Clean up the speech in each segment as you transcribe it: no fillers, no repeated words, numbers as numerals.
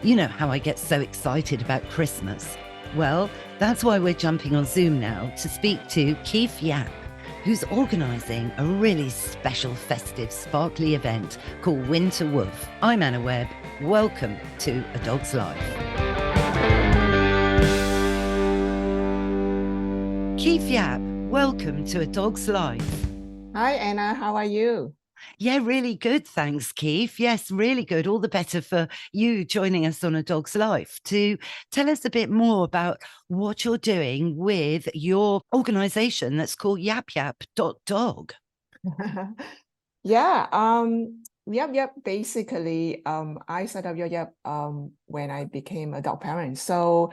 You know how I get so excited about Christmas. Well, that's why we're jumping on Zoom now to speak to Keef Yap, who's organising a really special festive sparkly event called Winter Woof. I'm Anna Webb. Welcome to A Dog's Life. Keef Yap, welcome to A Dog's Life. Hi, Anna. How are you? Yeah, really good. Thanks, Keef. Yes, really good. All the better for you joining us on A Dog's Life to tell us a bit more about what you're doing with your organisation that's called YapYap.dog. Yeah, Yap Yap basically I set up Yap Yap when I became a dog parent. So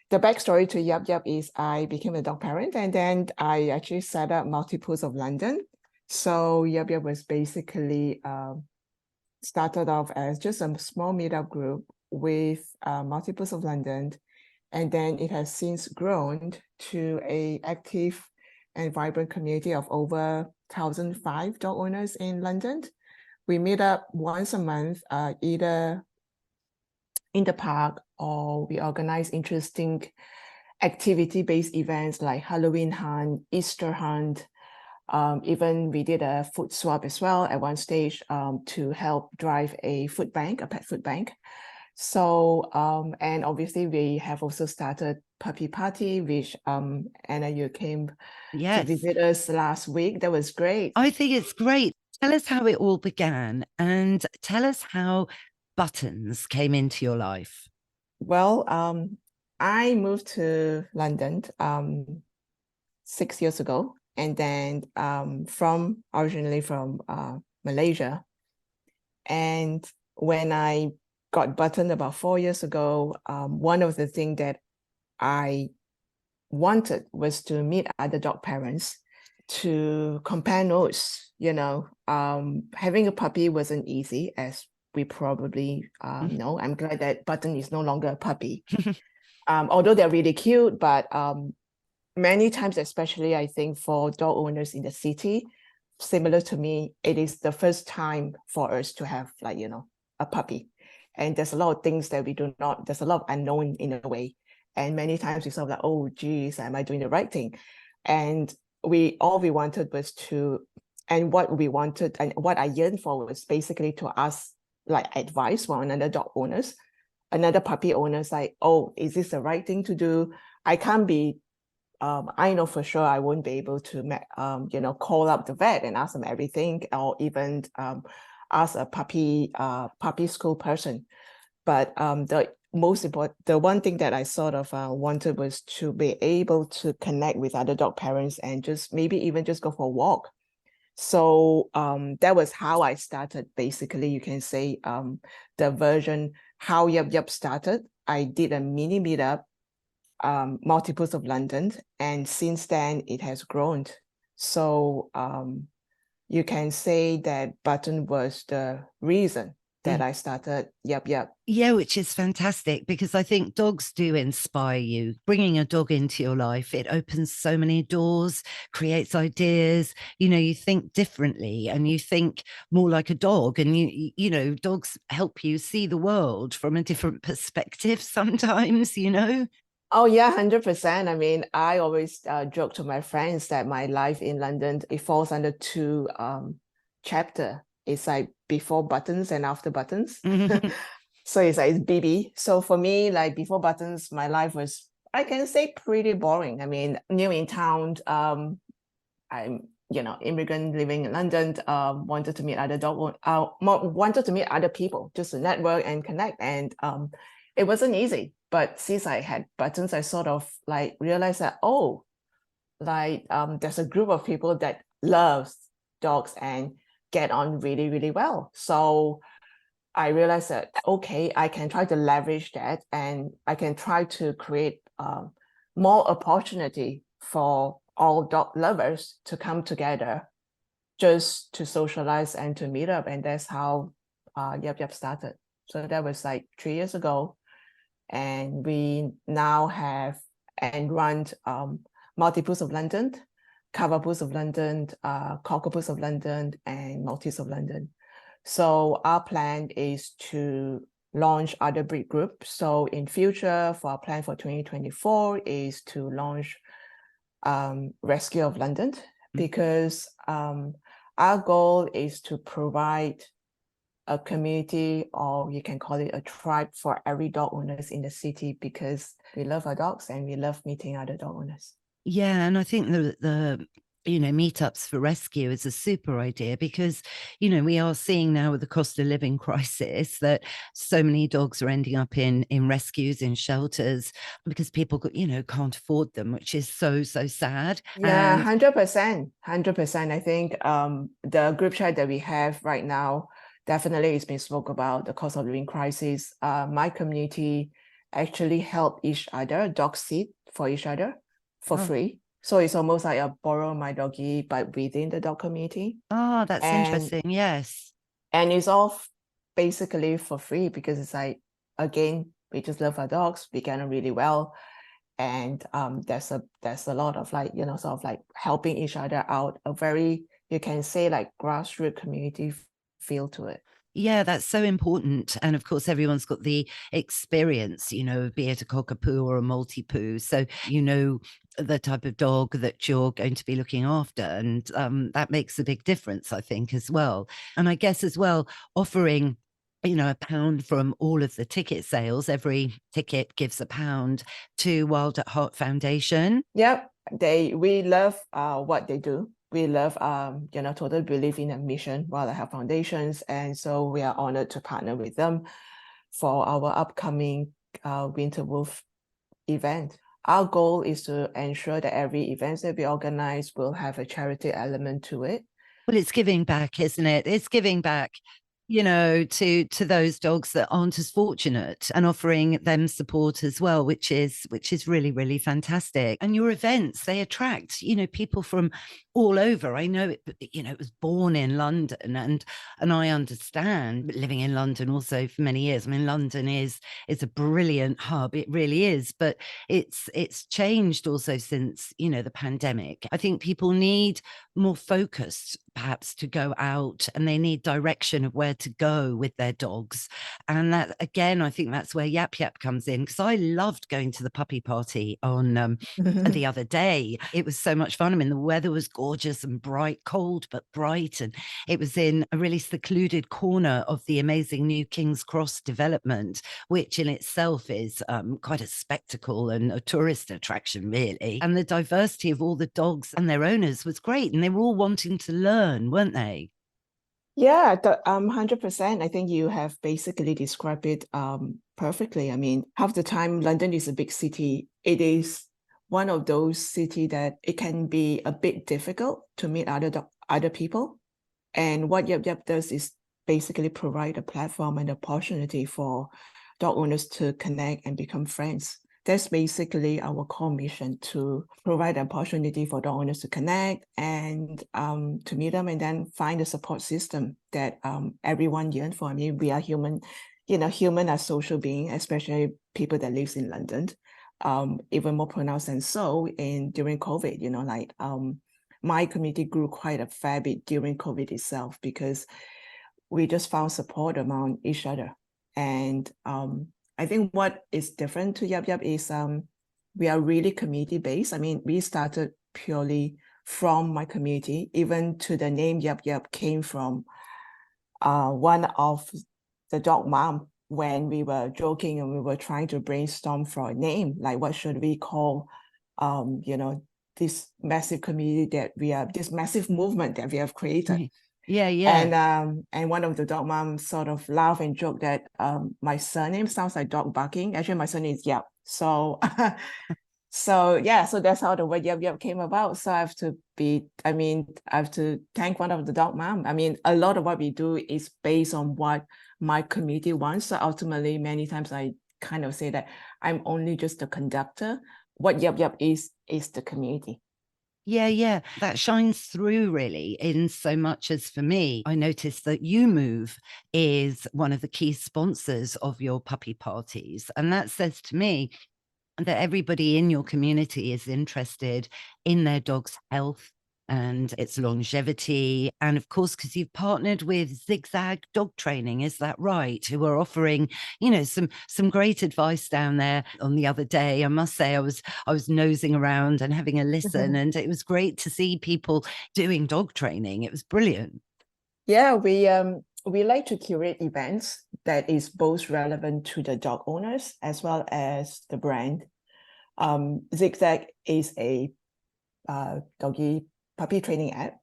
the backstory to Yap Yap is I became a dog parent and then I actually set up Maltipoos of London. So Yap Yap was basically started off as just a small meetup group with Maltipoos of London, and then it has since grown to a active and vibrant community of over 1,005 dog owners in London. We meet up once a month, either in the park or we organize interesting activity-based events like Halloween hunt, Easter hunt. Even we did a food swap as well at one stage to help drive a food bank, a pet food bank. So, and obviously we have also started Puppy Party, which Anna, you came to visit us last week. That was great. I think it's great. Tell us how it all began and tell us how Buttons came into your life. Well, I moved to London 6 years ago, and then originally from Malaysia. And when I got Button about 4 years ago, one of the things that I wanted was to meet other dog parents to compare notes. You know, having a puppy wasn't easy, as we probably know. I'm glad that Button is no longer a puppy. Although they're really cute, but many times, especially I think for dog owners in the city, similar to me, it is the first time for us to have a puppy. And there's a lot of things that we do not, there's a lot of unknown in a way. And many times we sort of like, oh, geez, am I doing the right thing? And all we wanted was and what we wanted and what I yearned for was basically to ask like advice from another dog owners, another puppy owners, like, oh, is this the right thing to do? I can't be, I know for sure I won't be able to, call up the vet and ask them everything, or even ask a puppy school person. But the one thing that I sort of wanted was to be able to connect with other dog parents and just maybe even just go for a walk. So that was how I started. Basically, you can say the version how Yap Yap started. I did a mini meetup, Maltipoos of London, and since then it has grown. So you can say that Button was the reason that I started Yap Yap. Yeah, which is fantastic because I think dogs do inspire you. Bringing a dog into your life, it opens so many doors, creates ideas. You know, you think differently and you think more like a dog. And, dogs help you see the world from a different perspective sometimes, Oh, yeah, 100%. I mean, I always joke to my friends that my life in London, it falls under two chapter. It's like before Buttons and after Buttons. So it's like it's BB. So for me, like before Buttons, my life was, I can say, pretty boring. I mean, new in town, I'm immigrant living in London, wanted to meet wanted to meet other people, just to network and connect. And it wasn't easy. But since I had Buttons, I sort of like realized that, oh, like there's a group of people that loves dogs and get on really, really well. So I realized that, okay, I can try to leverage that and I can try to create more opportunity for all dog lovers to come together just to socialize and to meet up. And that's how Yap Yap started. So that was like 3 years ago. And we now have and run Maltipoos of London, Cavapoos of London, Cockapoos of London, and Maltese of London. So our plan is to launch other breed groups. So in future, for our plan for 2024 is to launch Rescue of London, because our goal is to provide a community, or you can call it a tribe, for every dog owners in the city, because we love our dogs and we love meeting other dog owners. Yeah, and I think the meetups for rescue is a super idea, because we are seeing now with the cost of living crisis that so many dogs are ending up in rescues, in shelters, because people can't afford them, which is so sad. Yeah, And 100%. I think the group chat that we have right now definitely is being spoke about the cost of living crisis. My community actually help each other, dog sit for each other for free. So it's almost like a borrow my doggy, but within the dog community. That's interesting. Yes. And it's all basically for free, because it's like, again, we just love our dogs. We get on really well. And there's a lot of like, sort of like helping each other out, a very, you can say, like grassroots community feel to it. Yeah, that's so important. And of course, everyone's got the experience, be it a cockapoo or a Maltipoo. So, the type of dog that you're going to be looking after. And that makes a big difference, I think, as well. And I guess as well, offering £1 from all of the ticket sales. Every ticket gives £1 to Wild at Heart Foundation. Yep, we love what they do. We love totally believe in a mission, Wild at Heart Foundations, and so we are honored to partner with them for our upcoming Winter Wolf event. Our goal is to ensure that every event that we organize will have a charity element to it. Well, it's giving back, isn't it? It's giving back, to those dogs that aren't as fortunate, and offering them support as well, which is really, really fantastic. And your events, they attract, people from all over. I know it was born in London, and I understand, living in London also for many years. I mean, London is a brilliant hub. It really is, but it's changed also since, the pandemic. I think people need more focused, perhaps, to go out, and they need direction of where to go with their dogs. And that, again, I think that's where Yap Yap comes in, because I loved going to the puppy party on the other day. It was so much fun. I mean, the weather was gorgeous and bright, cold but bright, and it was in a really secluded corner of the amazing new King's Cross development, which in itself is quite a spectacle and a tourist attraction, really. And the diversity of all the dogs and their owners was great, and they were all wanting to learn, weren't they? Yeah, 100%. I think you have basically described it perfectly. I mean, half the time London is a big city. It is one of those cities that it can be a bit difficult to meet other people. And what Yap Yap does is basically provide a platform and opportunity for dog owners to connect and become friends. That's basically our core mission, to provide an opportunity for dog owners to connect and to meet them, and then find a support system that everyone yearns for. I mean, we are human, human are social beings, especially people that lives in London, even more pronounced than so during COVID, my community grew quite a fair bit during COVID itself, because we just found support among each other. And I think what is different to Yap Yap is we are really community based. I mean, we started purely from my community. Even to the name Yap Yap came from one of the dog mom, when we were joking and we were trying to brainstorm for a name, like what should we call this massive community this massive movement that we have created. Yeah. And one of the dog moms sort of laughed and joked that my surname sounds like dog barking. Actually, my surname is Yap. So so that's how the word Yap Yap came about. So I have to thank one of the dog mom. I mean, a lot of what we do is based on what my community wants. So ultimately, many times I kind of say that I'm only just the conductor. What Yap Yap is the community. Yeah. That shines through, really, in so much as, for me, I noticed that Yumove is one of the key sponsors of your puppy parties. And that says to me that everybody in your community is interested in their dog's health, and its longevity. And of course, because you've partnered with Zigzag Dog Training, is that right? Who are offering, some great advice down there. On the other day, I must say, I was nosing around and having a listen, and it was great to see people doing dog training. It was brilliant. Yeah, we like to curate events that is both relevant to the dog owners as well as the brand. Zigzag is a doggy puppy training app,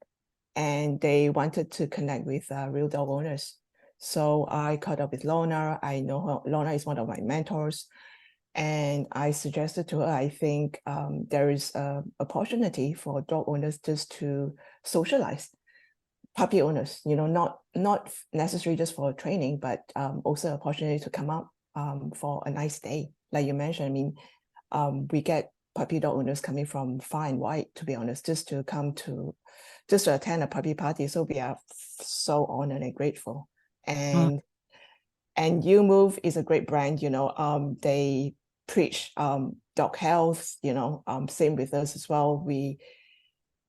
and they wanted to connect with real dog owners. So I caught up with Lorna. I know her. Lorna is one of my mentors. And I suggested to her, I think there is an opportunity for dog owners just to socialize. Puppy owners, not necessarily just for training, but also an opportunity to come up for a nice day. Like you mentioned, I mean, we get puppy dog owners coming from far and wide, to be honest, just to attend a puppy party. So we are so honored and grateful. And Yumove is a great brand, they preach dog health, same with us as well. We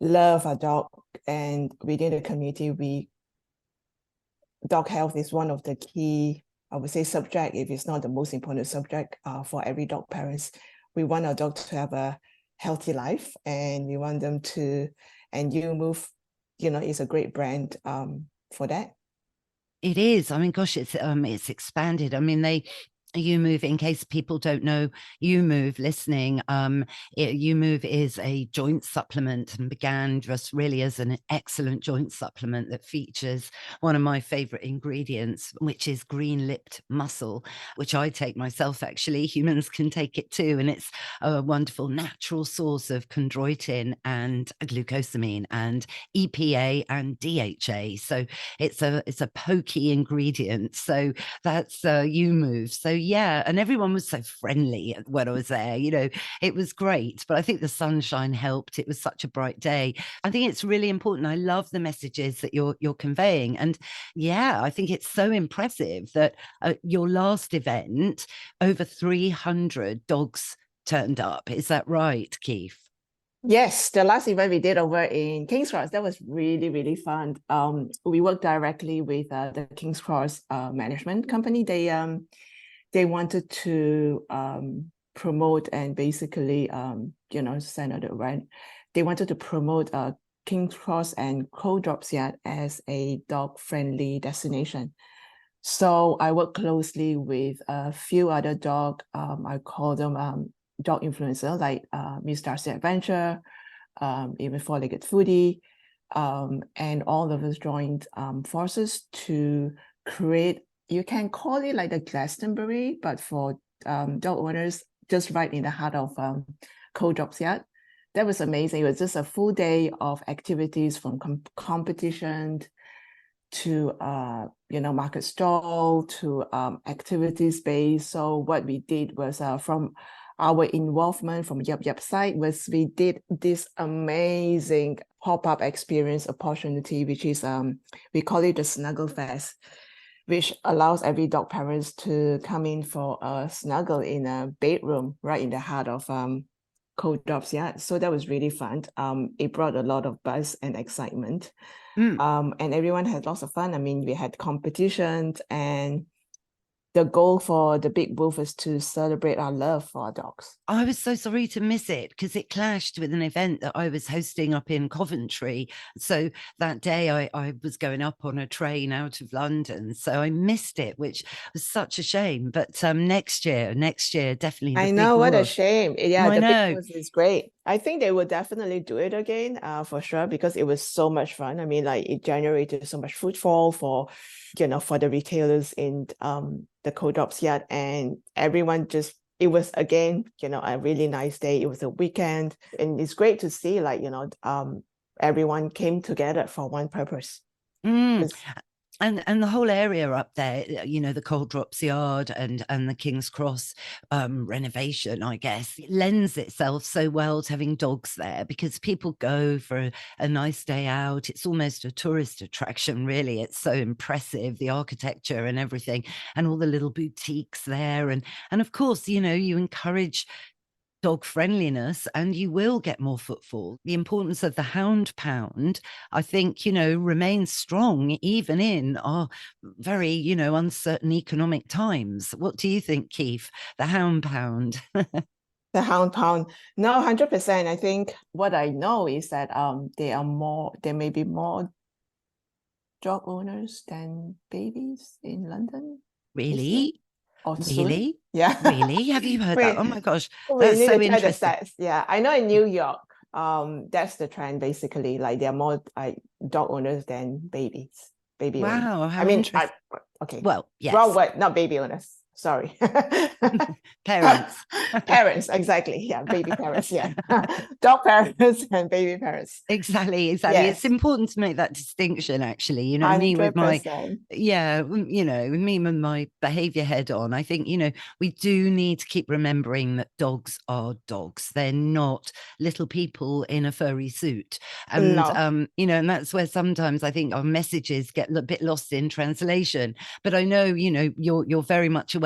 love our dog, and within the community, dog health is one of the key, I would say, subject, if it's not the most important subject for every dog parents. We want our dog to have a healthy life, and we want them to, and Yumove, is a great brand for that. It is. I mean, gosh, it's expanded. I mean, Yumove, in case people don't know, Yumove listening, Yumove is a joint supplement and began just really as an excellent joint supplement that features one of my favorite ingredients, which is green-lipped mussel, which I take myself. Actually, humans can take it too, and it's a wonderful natural source of chondroitin and glucosamine and EPA and DHA. So it's a pokey ingredient. So that's Yumove. So yeah, and everyone was so friendly when I was there. It was great. But I think the sunshine helped. It was such a bright day. I think it's really important. I love the messages that you're conveying, and yeah, I think it's so impressive that your last event, over 300 dogs turned up. Is that right, Keef? Yes, the last event we did over in King's Cross, that was really, really fun. We worked directly with the King's Cross management company. They wanted to promote and basically, send out the event. They wanted to promote King's Cross and Cockapoos Yard as a dog-friendly destination. So I work closely with a few other dog, I call them dog influencer, like Miss Darcy Adventure, even Four-Legged Foodie, and all of us joined forces to create, you can call it like the Glastonbury, but for dog owners, just right in the heart of Cockapoos Yard. That was amazing. It was just a full day of activities, from competition to market stall to activity space. So what we did was from our involvement from Yap Yap side was we did this amazing pop-up experience opportunity, which is we call it the Snuggle Fest, which allows every dog parents to come in for a snuggle in a bedroom right in the heart of Cockapoos Yard. So that was really fun. It brought a lot of buzz and excitement. And everyone had lots of fun. I mean, we had competitions, and the goal for the Big Woof is to celebrate our love for our dogs. I was so sorry to miss it because it clashed with an event that I was hosting up in Coventry. So that day I was going up on a train out of London. So I missed it, which was such a shame. But next year, definitely the I Big know, what a Woof. shame. Yeah, I the Big know. Woof is great. I think they will definitely do it again, for sure, because it was so much fun. I mean, like, it generated so much footfall for the retailers in the Cockapoos Yard, and everyone just, it was again, a really nice day. It was a weekend, and it's great to see, like, everyone came together for one purpose. And the whole area up there, the Cockapoos Yard and the King's Cross renovation, I guess, it lends itself so well to having dogs there, because people go for a nice day out. It's almost a tourist attraction, really. It's so impressive, the architecture and everything, and all the little boutiques there. And of course, you encourage dog friendliness, and you will get more footfall. The importance of the hound pound, I think, remains strong even in our very, uncertain economic times. What do you think, Keef? The hound pound? The hound pound. No, 100%. I think what I know is that there may be more dog owners than babies in London this year Really? or soon. Really? Yeah. Really? Have you heard that? Oh my gosh, we that's need so to check the interesting. stats. Yeah, I know in New York, that's the trend basically. Like there are more dog owners than baby owners. Wow, I how mean, interesting. okay, Well, wrong yes, word, not baby owners. Sorry. parents. Parents, exactly. Yeah, baby parents. Yeah, dog parents and baby parents. Exactly. It's Yes, important to make that distinction, actually. Me with my, 100%. yeah, with me with my behavior head on, I think, we do need to keep remembering that dogs are dogs. They're not little people in a furry suit. And, No. and that's where sometimes I think our messages get a bit lost in translation. But I know, you're very much aware,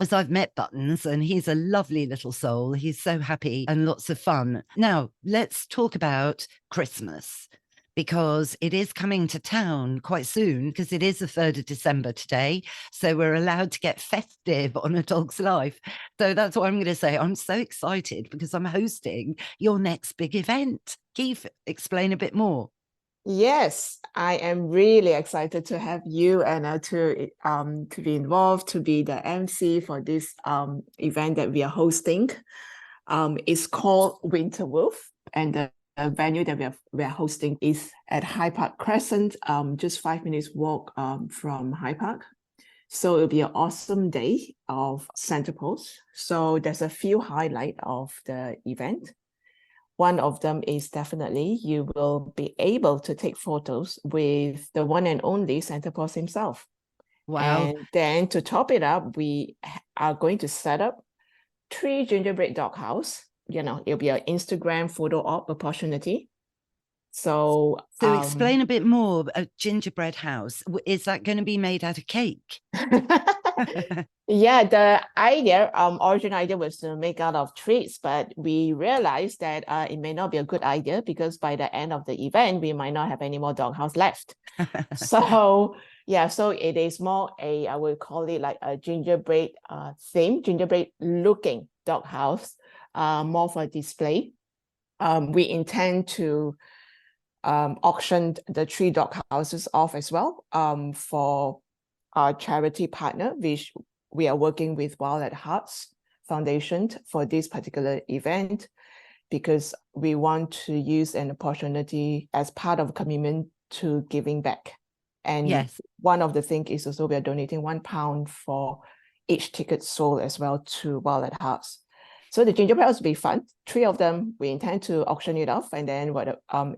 as I've met Buttons, and he's a lovely little soul. He's so happy and lots of fun. Now, let's talk about Christmas, because it is coming to town quite soon, because it is the 3rd of December today. So we're allowed to get festive on A Dog's Life. So that's what I'm going to say. I'm so excited because I'm hosting your next big event. Keith, explain a bit more. Yes, I am really excited to have you and to be involved, to be the MC for this event that we are hosting. It's called Winter Wolf, and the venue that we are hosting is at Hyde Park Crescent, just 5 minutes walk from Hyde Park. So it'll be an awesome day of Santa Pose. So there's a few highlights of the event. One of them is definitely you will be able to take photos with the one and only Santa Claus himself. Wow. And then to top it up, we are going to set up 3 gingerbread dog house. It'll be an Instagram photo op opportunity. So explain a bit more. A gingerbread house, is that going to be made out of cake? yeah, the original idea was to make out of treats, but we realized that it may not be a good idea because by the end of the event, we might not have any more doghouse left. So so it is more I would call it like a gingerbread theme, gingerbread looking doghouse, more for display. We intend to auction the 3 dog houses off as well for our charity partner, which we are working with Wild at Hearts Foundation for this particular event, because we want to use an opportunity as part of commitment to giving back. And yes, one of the things is also we are donating £1 for each ticket sold as well to Wild at Hearts. So the gingerbread house will be fun. 3 of them, we intend to auction it off, and then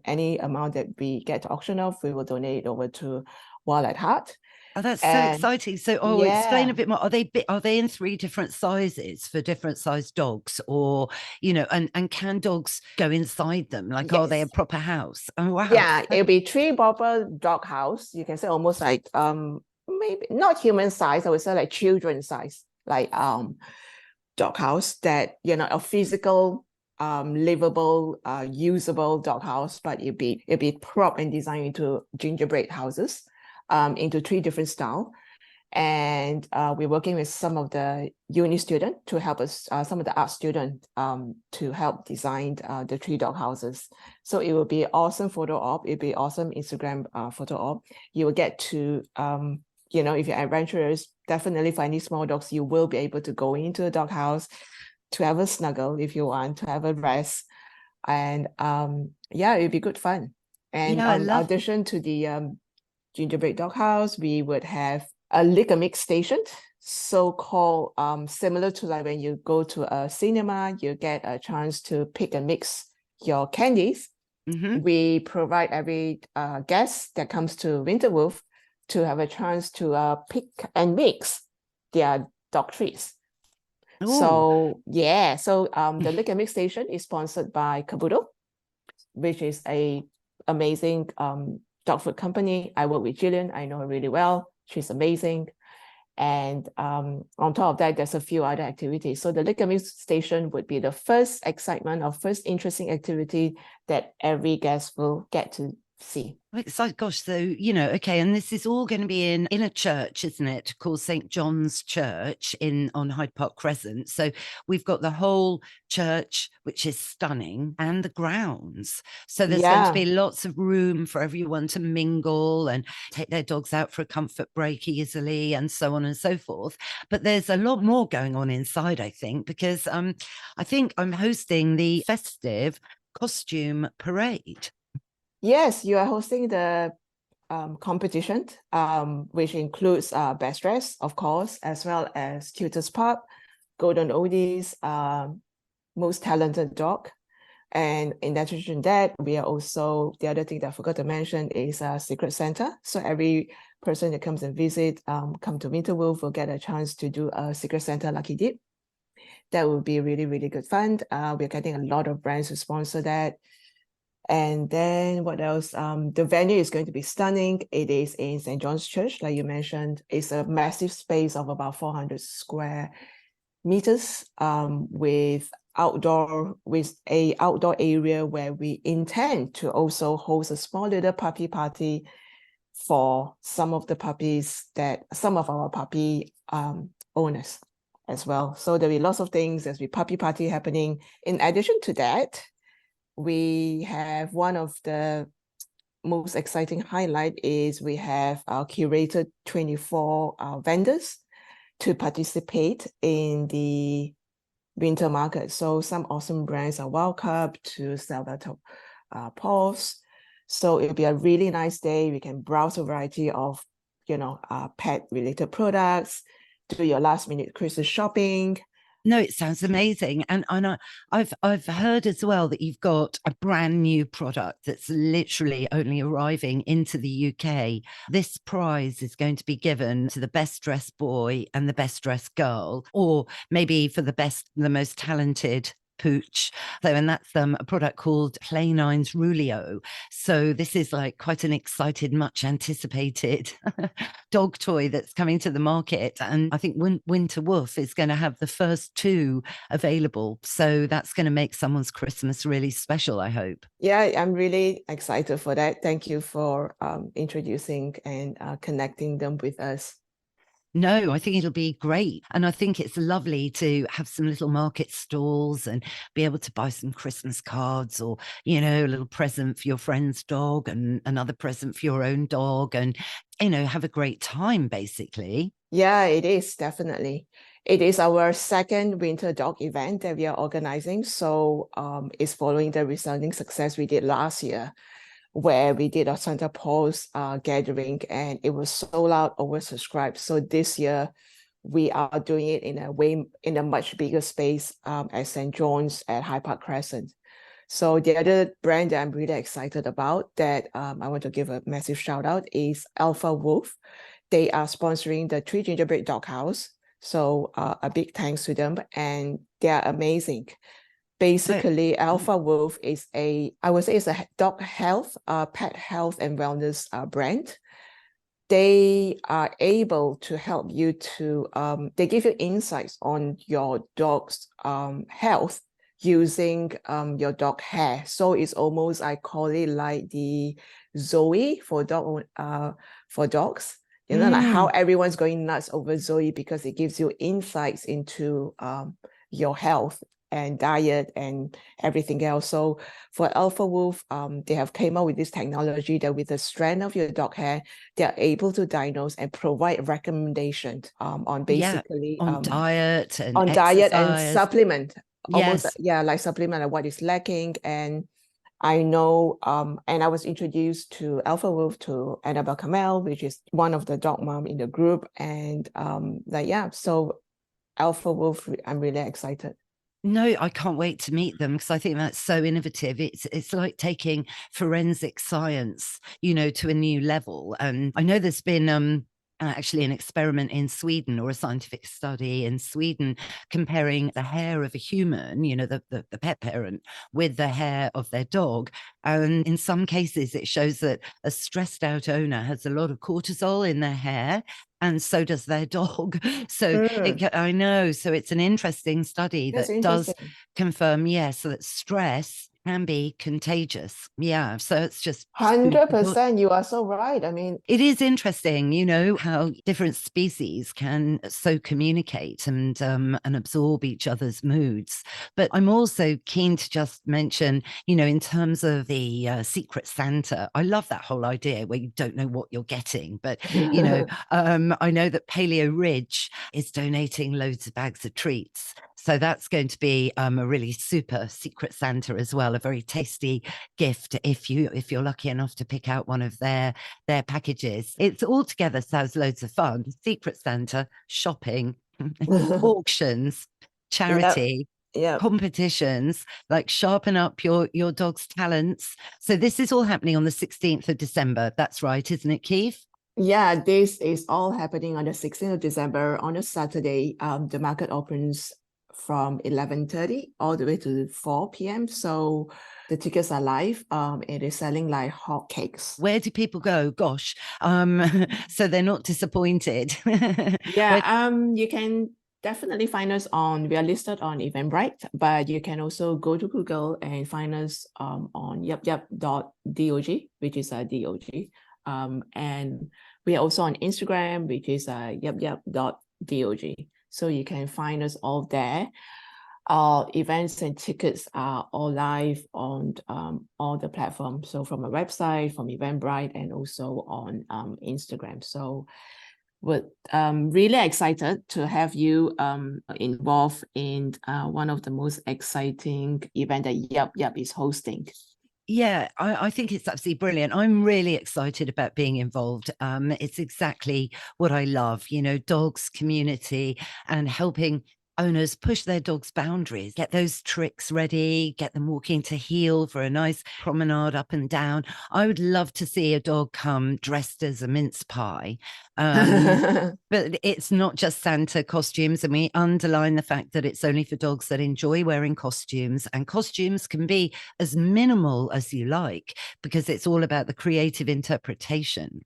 any amount that we get to auction off, we will donate it over to Wild at Heart. oh, that's so exciting. So, explain a bit more. Are they in 3 different sizes for different sized dogs, or and can dogs go inside them? Like, are they a proper house? Oh wow. Yeah, it'll be 3 proper dog house. You can say almost like maybe not human size. I would say like children size, like dog house that a physical, livable, usable dog house, but it'll be propped and designed into gingerbread houses, into 3 different styles. And we're working with some of the uni students to help us, some of the art students to help design the 3 dog houses. So it will be awesome photo op. It'll be awesome Instagram photo op. You will get to, if you're adventurous, definitely for any small dogs, you will be able to go into a dog house to have a snuggle if you want, to have a rest. And it'll be good fun. And in addition to the gingerbread dog house, we would have a liquor mix station, so-called similar to like when you go to a cinema, you get a chance to pick and mix your candies. Mm-hmm. We provide every guest that comes to Winter Wolf to have a chance to pick and mix their dog treats. Ooh. So the liquor mix station is sponsored by Caboodle, which is a amazing dog food company. I work with Jillian. I know her really well. She's amazing. And on top of that, there's a few other activities. So the Liquor Station would be the first excitement or first interesting activity that every guest will get to see. So, gosh, so, you know, okay, and this is all going to be in a church, isn't it, called St. John's Church on Hyde Park Crescent. So we've got the whole church, which is stunning, and the grounds. So there's going to be lots of room for everyone to mingle and take their dogs out for a comfort break easily, and so on and so forth. But there's a lot more going on inside, I think, because I think I'm hosting the festive costume parade. Yes, you are hosting the competition, which includes Best Dress, of course, as well as Cutest Pup, Golden Oldies, Most Talented Dog. And in addition to that, we are also, the other thing that I forgot to mention is a Secret Santa. So every person that comes and visit, come to Winter Wolf will get a chance to do a Secret Santa lucky dip. That would be really, really good fun. We're getting a lot of brands to sponsor that. And then what else? The venue is going to be stunning. It is in St. John's Church, like you mentioned. It's a massive space of about 400 square meters, with a outdoor area where we intend to also host a small little puppy party for some of our puppy owners as well. So there'll be lots of things. There's be puppy party happening. In addition to that, we have one of the most exciting highlight is we have our curated 24 vendors to participate in the winter market. So some awesome brands are welcome to sell their paws. So it'll be a really nice day. We can browse a variety of, pet related products, do your last minute Christmas shopping. No, it sounds amazing. And I've heard as well that you've got a brand new product that's literally only arriving into the UK. This prize is going to be given to the best dressed boy and the best dressed girl, or maybe for the most talented pooch. So, and that's a product called Play9's Rulio. So this is like quite an excited, much anticipated dog toy that's coming to the market. And I think Winter Wolf is going to have the first two available. So that's going to make someone's Christmas really special, I hope. Yeah, I'm really excited for that. Thank you for introducing and connecting them with us. No, I think it'll be great. And I think it's lovely to have some little market stalls and be able to buy some Christmas cards, or, a little present for your friend's dog and another present for your own dog, and, have a great time, basically. Yeah, it is definitely. It is our second winter dog event that we are organizing. So it's following the resounding success we did last year, where we did a Santa Paws gathering, and it was sold out, oversubscribed. So this year we are doing it in a much bigger space at St. John's at Hyde Park Crescent. So the other brand that I'm really excited about that I want to give a massive shout out is Alpha Wolf. They are sponsoring the Three Gingerbread Dog House. So a big thanks to them, and they are amazing. Basically, Alpha Wolf is I would say it's a dog health, pet health and wellness brand. They are able to help you to, they give you insights on your dog's health using your dog hair. So it's almost, I call it like the Zoe for dogs. Like how everyone's going nuts over Zoe because it gives you insights into your health and diet and everything else. So for Alpha Wolf, they have came up with this technology that with the strand of your dog hair, they're able to diagnose and provide recommendations on basically on diet and diet and supplement. Yes. Almost, like supplement and what is lacking. And I know, and I was introduced to Alpha Wolf to Annabelle Kamel, which is one of the dog mom in the group. And so Alpha Wolf, I'm really excited. No, I can't wait to meet them because I think that's so innovative. It's like taking forensic science, to a new level. And I know there's been actually an experiment in Sweden, or a scientific study in Sweden, comparing the hair of a human, the pet parent, with the hair of their dog. And in some cases, it shows that a stressed out owner has a lot of cortisol in their hair, and so does their dog. So Mm, I know. So it's an interesting study that's that does interesting. confirm, yes, that stress can be contagious. Yeah. So it's just food for thought. 100%, you are so right. I mean, It is interesting, how different species can so communicate and absorb each other's moods. But I'm also keen to just mention, in terms of the Secret Santa, I love that whole idea where you don't know what you're getting. But I know that Paleo Ridge is donating loads of bags of treats. So that's going to be a really super Secret Santa as well, a very tasty gift if you're lucky enough to pick out one of their packages. It's altogether sounds loads of fun. Secret Santa, shopping, auctions, yep, charity, yep. competitions, like sharpen up your dog's talents. So this is all happening on the 16th of December. That's right, isn't it, Keith? Yeah, this is all happening on the 16th of December on a Saturday. The market opens from 11:30 all the way to 4 p.m. So the tickets are live. It is selling like hotcakes. Where do people go? Gosh, so they're not disappointed. Yeah, Where, you can definitely find us on, we are listed on Eventbrite, but you can also go to Google and find us on YapYap.dog, which is a dog. And we are also on Instagram, which is YapYap.dog. So you can find us all there. Our events and tickets are all live on all the platforms. So from a website, from Eventbrite, and also on Instagram. So we're really excited to have you involved in one of the most exciting event that Yap Yap is hosting. Yeah, I think it's absolutely brilliant. I'm really excited about being involved. It's exactly what I love, dogs, community, and helping owners push their dogs' boundaries, get those tricks ready, get them walking to heel for a nice promenade up and down. I would love to see a dog come dressed as a mince pie. But it's not just Santa costumes, and we underline the fact that it's only for dogs that enjoy wearing costumes, and costumes can be as minimal as you like because it's all about the creative interpretation.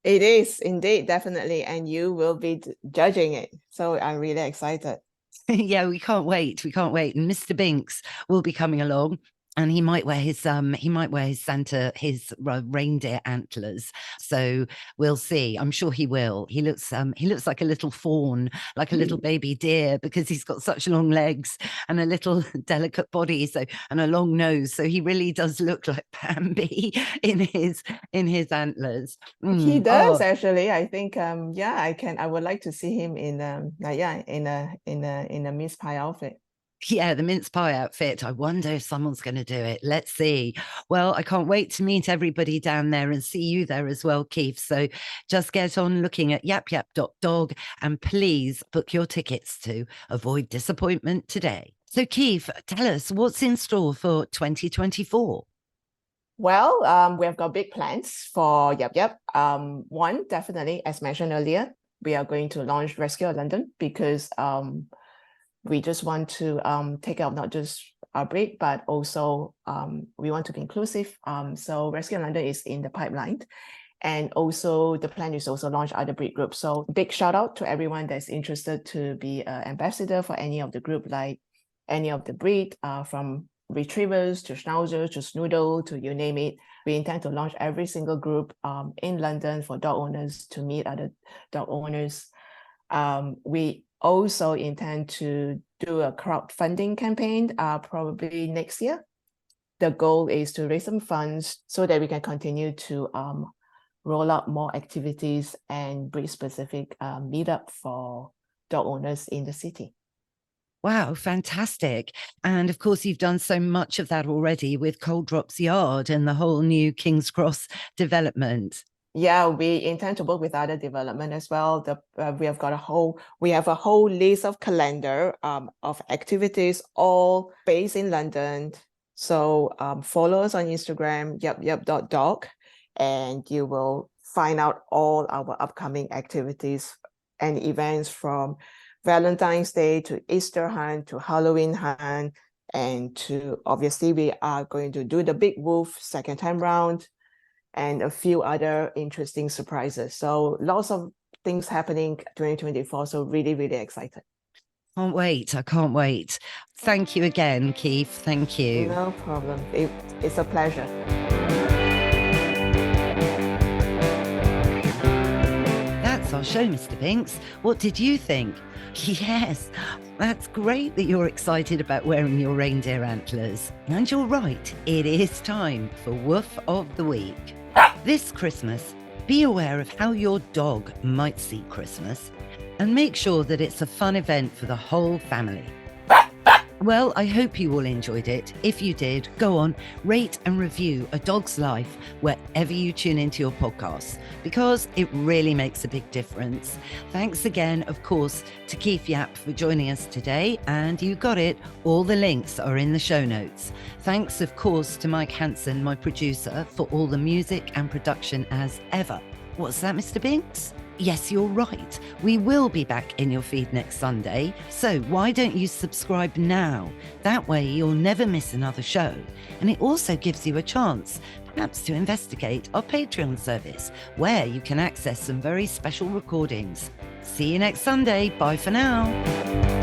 It is indeed, definitely, and you will be judging it. So I'm really excited. Yeah, we can't wait. We can't wait. And Mr. Binks will be coming along. And he might wear his reindeer antlers. So we'll see. I'm sure he will. He looks like a little fawn, like a little baby deer, because he's got such long legs and a little delicate body, and a long nose. So he really does look like Bambi in his antlers. He does Oh, actually. I think yeah, I would like to see him in in a Miss Pie outfit. yeah, the mince pie outfit. I wonder if someone's going to do it. Let's see. Well, I can't wait to meet everybody down there and see you there as well, Keith. So just get on looking at YapYap.dog and please book your tickets to avoid disappointment today. So, Keith, tell us what's in store for 2024. Well, we have got big plans for Yap Yap. One, definitely, as mentioned earlier, we are going to launch Rescue London because we just want to take out not just our breed, but also we want to be inclusive. So Rescue London is in the pipeline. And also the plan is also launch other breed groups. So big shout out to everyone that's interested to be an ambassador for any of the group, like any of the breed, from retrievers to schnauzers to snoodle to you name it. We intend to launch every single group in London for dog owners to meet other dog owners. We also intend to do a crowdfunding campaign probably next year. The goal is to raise some funds so that we can continue to roll out more activities and breed-specific meetup for dog owners in the city. Wow, fantastic. And of course, you've done so much of that already with Cold Drops Yard and the whole new King's Cross development. Yeah, we intend to work with other development as well. We have a whole list of calendar of activities, all based in London. So follow us on Instagram, YapYap.dog, and you will find out all our upcoming activities and events from Valentine's Day to Easter hunt to Halloween hunt, and to obviously we are going to do the Big Woof second time round. and a few other interesting surprises. So lots of things happening 2024. So really, really excited. Can't wait. I can't wait. Thank you again, Keef. Thank you. No problem. It's a pleasure. That's our show, Mr. Binks. What did you think? Yes, that's great that you're excited about wearing your reindeer antlers. And you're right, it is time for Woof of the Week. This Christmas, be aware of how your dog might see Christmas and make sure that it's a fun event for the whole family. Well, I hope you all enjoyed it. If you did, go on, rate and review A Dog's Life wherever you tune into your podcasts, because it really makes a big difference. Thanks again, of course, to Keef Yap for joining us today. And you got it, all the links are in the show notes. Thanks, of course, to Mike Hansen, my producer, for all the music and production as ever. What's that, Mr. Binks? Yes, you're right. We will be back in your feed next Sunday. So why don't you subscribe now? That way you'll never miss another show. And it also gives you a chance, perhaps, to investigate our Patreon service, where you can access some very special recordings. See you next Sunday. Bye for now.